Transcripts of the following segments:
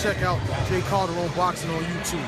check out Calderon Boxing on YouTube.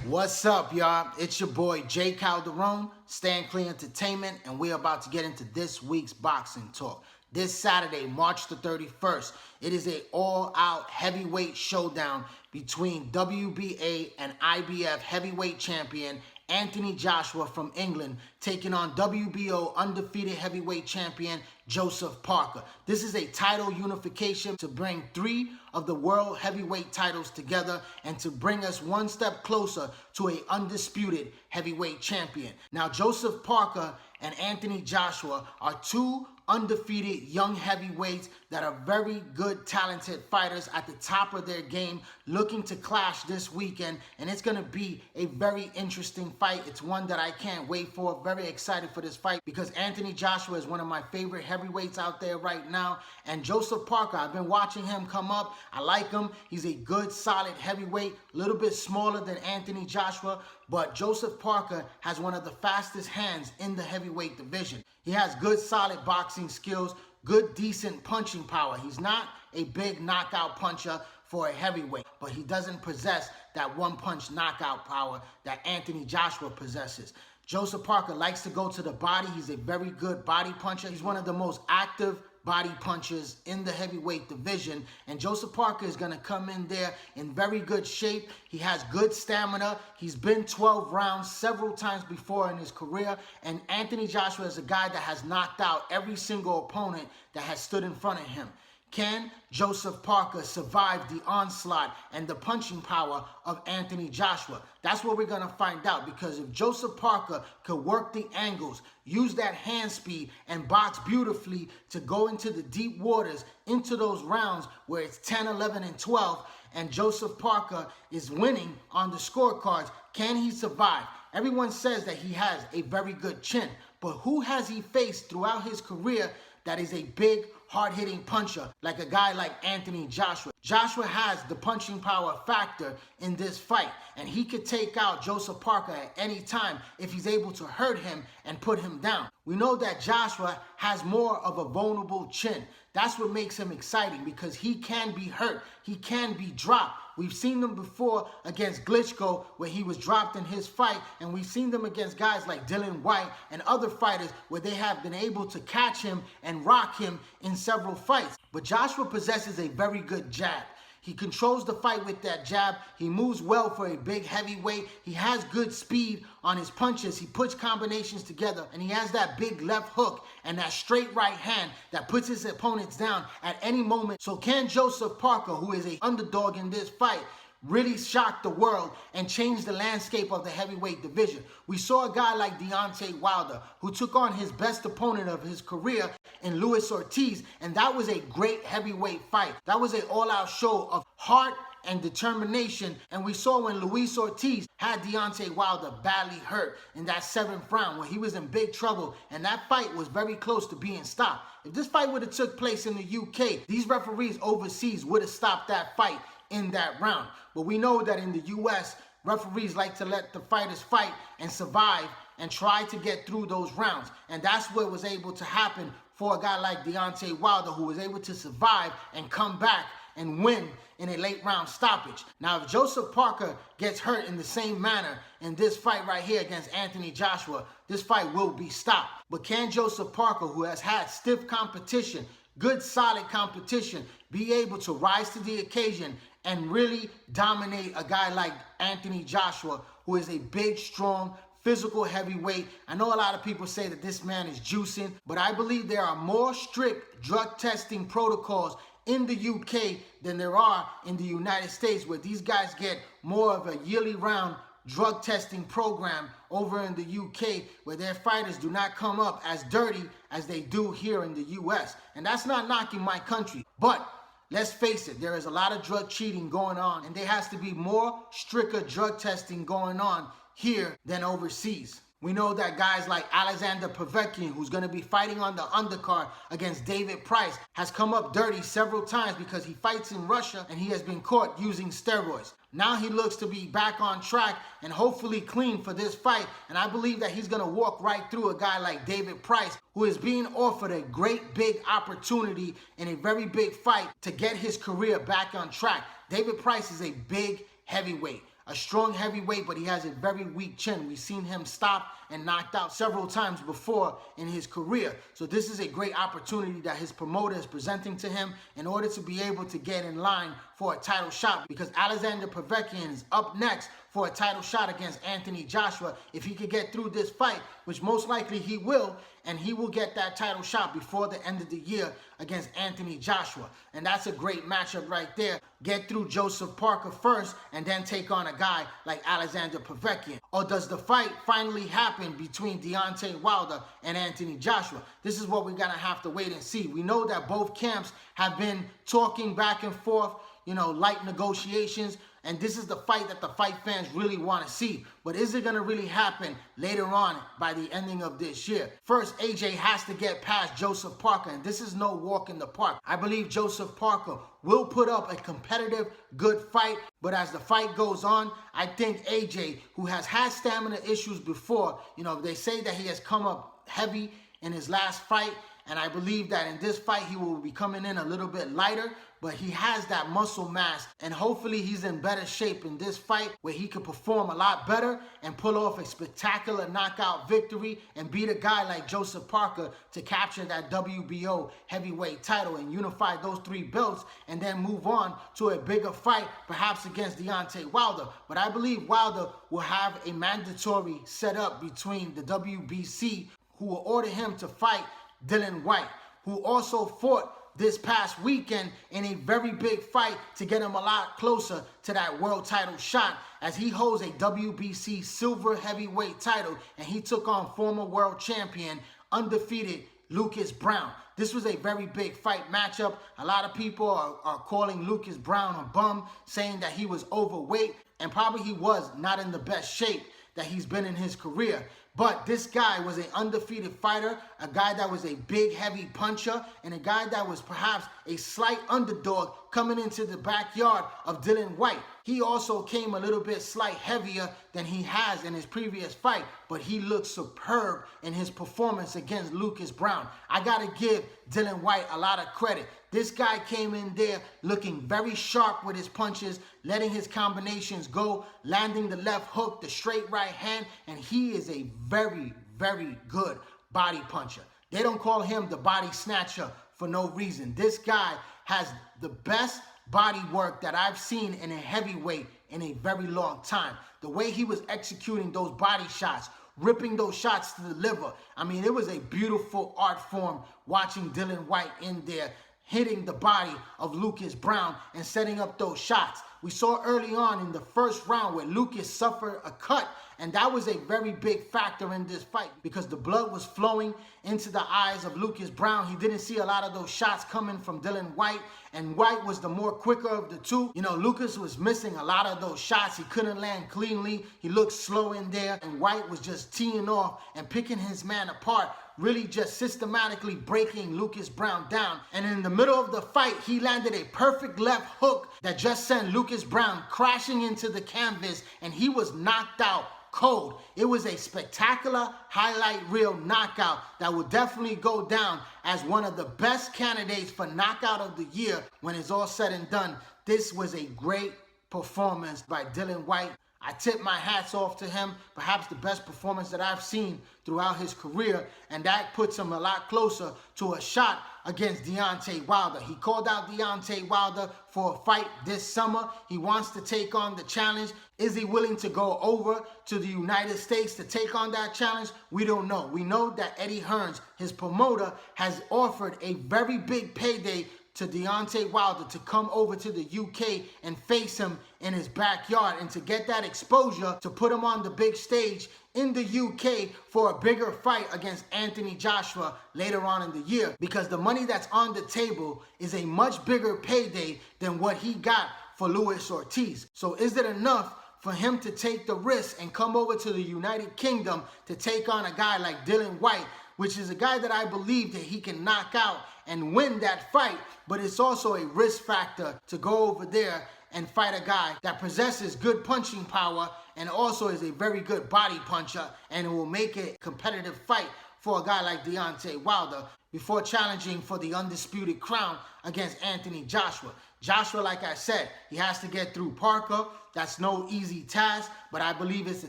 What's up, y'all? It's your boy, Calderon, Stand Clear Entertainment, and we're about to get into this week's boxing talk. This Saturday, March the 31st, it is an all-out heavyweight showdown between WBA and IBF heavyweight champion Anthony Joshua from England taking on WBO undefeated heavyweight champion Joseph Parker. This is a title unification to bring 3 of the world heavyweight titles together and to bring us one step closer to an undisputed heavyweight champion. Now, Joseph Parker and Anthony Joshua are 2 undefeated young heavyweights that are very good, talented fighters at the top of their game, looking to clash this weekend, and it's going to be a very interesting fight. It's one that I can't wait for. Very excited for this fight because Anthony Joshua is one of my favorite heavyweights out there right now, and Joseph Parker, I've been watching him come up. I like him. He's a good, solid heavyweight, a little bit smaller than Anthony Joshua, but Joseph Parker has one of the fastest hands in the heavyweight division. He has good, solid boxing skills, good, decent punching power. He's not a big knockout puncher for a heavyweight, but he doesn't possess that one-punch knockout power that Anthony Joshua possesses. Joseph Parker likes to go to the body. He's a very good body puncher. He's one of the most active body punchers in the heavyweight division, and Joseph Parker is going to come in there in very good shape. He has good stamina. He's been 12 rounds several times before in his career, and Anthony Joshua is a guy that has knocked out every single opponent that has stood in front of him. Can Joseph Parker survive the onslaught and the punching power of Anthony Joshua? That's what we're going to find out, because if Joseph Parker could work the angles, use that hand speed, and box beautifully to go into the deep waters, into those rounds where it's 10, 11, and 12, and Joseph Parker is winning on the scorecards, can he survive? Everyone says that he has a very good chin, but who has he faced throughout his career that is a big, hard-hitting puncher like a guy like Anthony Joshua? Joshua has the punching power factor in this fight, and he could take out Joseph Parker at any time if he's able to hurt him and put him down. We know that Joshua has more of a vulnerable chin. That's what makes him exciting, because he can be hurt. He can be dropped. We've seen them before against Glitchko where he was dropped in his fight, and we've seen them against guys like Dillian Whyte and other fighters where they have been able to catch him and rock him in several fights. But Joshua possesses a very good jab. He controls the fight with that jab. He moves well for a big heavyweight. He has good speed on his punches. He puts combinations together, and he has that big left hook and that straight right hand that puts his opponents down at any moment. So can Joseph Parker, who is an underdog in this fight, really shock the world and change the landscape of the heavyweight division? We saw a guy like Deontay Wilder who took on his best opponent of his career in Luis Ortiz, and that was a great heavyweight fight. That was an all-out show of heart and determination, and we saw when Luis Ortiz had Deontay Wilder badly hurt in that 7th round where he was in big trouble, and that fight was very close to being stopped. If this fight would have took place in the UK, these referees overseas would have stopped that fight in that round. But we know that in the US, referees like to let the fighters fight and survive and try to get through those rounds. And that's what was able to happen for a guy like Deontay Wilder, who was able to survive and come back and win in a late round stoppage. Now, if Joseph Parker gets hurt in the same manner in this fight right here against Anthony Joshua, this fight will be stopped. But can Joseph Parker, who has had stiff competition, good solid competition, be able to rise to the occasion and really dominate a guy like Anthony Joshua, who is a big, strong, physical heavyweight? I know a lot of people say that this man is juicing, but I believe there are more strict drug testing protocols in the UK than there are in the United States, where these guys get more of a yearly round drug testing program over in the UK, where their fighters do not come up as dirty as they do here in the US. And that's not knocking my country, but let's face it, there is a lot of drug cheating going on, and there has to be more stricter drug testing going on here than overseas. We know that guys like Alexander Povetkin, who's going to be fighting on the undercard against David Price, has come up dirty several times because he fights in Russia and he has been caught using steroids. Now he looks to be back on track and hopefully clean for this fight. And I believe that he's going to walk right through a guy like David Price, who is being offered a great big opportunity in a very big fight to get his career back on track. David Price is a big heavyweight, a strong heavyweight, but he has a very weak chin. We've seen him stopped and knocked out several times before in his career. So this is a great opportunity that his promoter is presenting to him in order to be able to get in line for a title shot, because Alexander Povetkin is up next for a title shot against Anthony Joshua. If he could get through this fight, which most likely he will, and he will get that title shot before the end of the year against Anthony Joshua. And that's a great matchup right there. Get through Joseph Parker first and then take on a guy like Alexander Povetkin. Or does the fight finally happen between Deontay Wilder and Anthony Joshua? This is what we're going to have to wait and see. We know that both camps have been talking back and forth, light negotiations. And this is the fight that the fight fans really want to see. But is it going to really happen later on by the ending of this year? First, AJ has to get past Joseph Parker, and this is no walk in the park. I believe Joseph Parker will put up a competitive, good fight. But as the fight goes on, I think AJ, who has had stamina issues before, they say that he has come up heavy in his last fight. And I believe that in this fight, he will be coming in a little bit lighter, but he has that muscle mass, and hopefully he's in better shape in this fight where he could perform a lot better and pull off a spectacular knockout victory and beat a guy like Joseph Parker to capture that WBO heavyweight title and unify those 3 belts and then move on to a bigger fight, perhaps against Deontay Wilder. But I believe Wilder will have a mandatory setup between the WBC, who will order him to fight Dillian Whyte, who also fought this past weekend in a very big fight to get him a lot closer to that world title shot, as he holds a WBC silver heavyweight title, and he took on former world champion, undefeated Lucas Browne. This was a very big fight matchup. A lot of people are calling Lucas Browne a bum, saying that he was overweight, and probably he was not in the best shape that he's been in his career. But this guy was an undefeated fighter, a guy that was a big, heavy puncher, and a guy that was perhaps a slight underdog coming into the backyard of Dillian Whyte. He also came a little bit slight heavier than he has in his previous fight, but he looked superb in his performance against Lucas Browne. I got to give Dillian Whyte a lot of credit. This guy came in there looking very sharp with his punches, letting his combinations go, landing the left hook, the straight right hand, and he is a very, very good body puncher. They don't call him the body snatcher for no reason. This guy has the best body work that I've seen in a heavyweight in a very long time. The way he was executing those body shots, ripping those shots to the liver. I mean, it was a beautiful art form watching Dillian Whyte in there, hitting the body of Lucas Browne and setting up those shots. We saw early on in the first round where Lucas suffered a cut, and that was a very big factor in this fight because the blood was flowing into the eyes of Lucas Browne. He didn't see a lot of those shots coming from Dillian Whyte, and Whyte was the more quicker of the two. Lucas was missing a lot of those shots. He couldn't land cleanly. He looked slow in there, and Whyte was just teeing off and picking his man apart, really just systematically breaking Lucas Browne down. And in the middle of the fight, he landed a perfect left hook that just sent Lucas Browne crashing into the canvas, and he was knocked out cold. It was a spectacular highlight reel knockout that will definitely go down as one of the best candidates for knockout of the year when it's all said and done. This was a great performance by Dillian Whyte. I tip my hats off to him, perhaps the best performance that I've seen throughout his career, and that puts him a lot closer to a shot against Deontay Wilder. He called out Deontay Wilder for a fight this summer. He wants to take on the challenge. Is he willing to go over to the United States to take on that challenge? We don't know. We know that Eddie Hearns, his promoter, has offered a very big payday to Deontay Wilder to come over to the UK and face him in his backyard and to get that exposure to put him on the big stage in the UK for a bigger fight against Anthony Joshua later on in the year, because the money that's on the table is a much bigger payday than what he got for Luis Ortiz. So is it enough for him to take the risk and come over to the United Kingdom to take on a guy like Dillian Whyte, which is a guy that I believe that he can knock out and win that fight, but it's also a risk factor to go over there and fight a guy that possesses good punching power and also is a very good body puncher, and it will make it a competitive fight for a guy like Deontay Wilder before challenging for the undisputed crown against Anthony Joshua. Joshua, like I said, he has to get through Parker. That's no easy task, but I believe it's a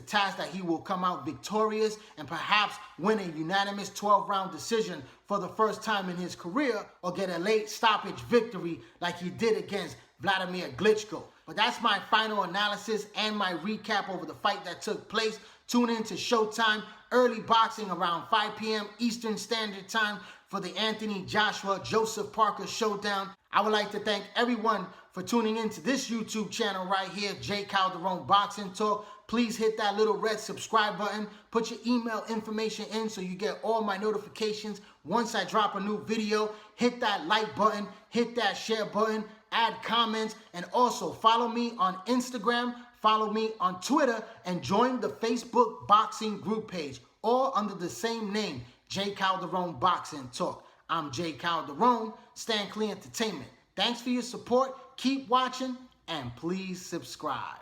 task that he will come out victorious and perhaps win a unanimous 12-round decision for the first time in his career, or get a late stoppage victory like he did against Vladimir Klitschko. But that's my final analysis and my recap over the fight that took place. Tune in to Showtime, early boxing around 5 p.m. Eastern Standard Time for the Anthony Joshua-Joseph Parker showdown. I would like to thank everyone for tuning into this YouTube channel right here, J. Calderon Boxing Talk. Please hit that little red subscribe button. Put your email information in so you get all my notifications once I drop a new video. Hit that like button, hit that share button, add comments, and also follow me on Instagram, follow me on Twitter, and join the Facebook boxing group page, all under the same name, J. Calderon Boxing Talk. I'm J. Calderon, Stan Clear Entertainment. Thanks for your support, keep watching, and please subscribe.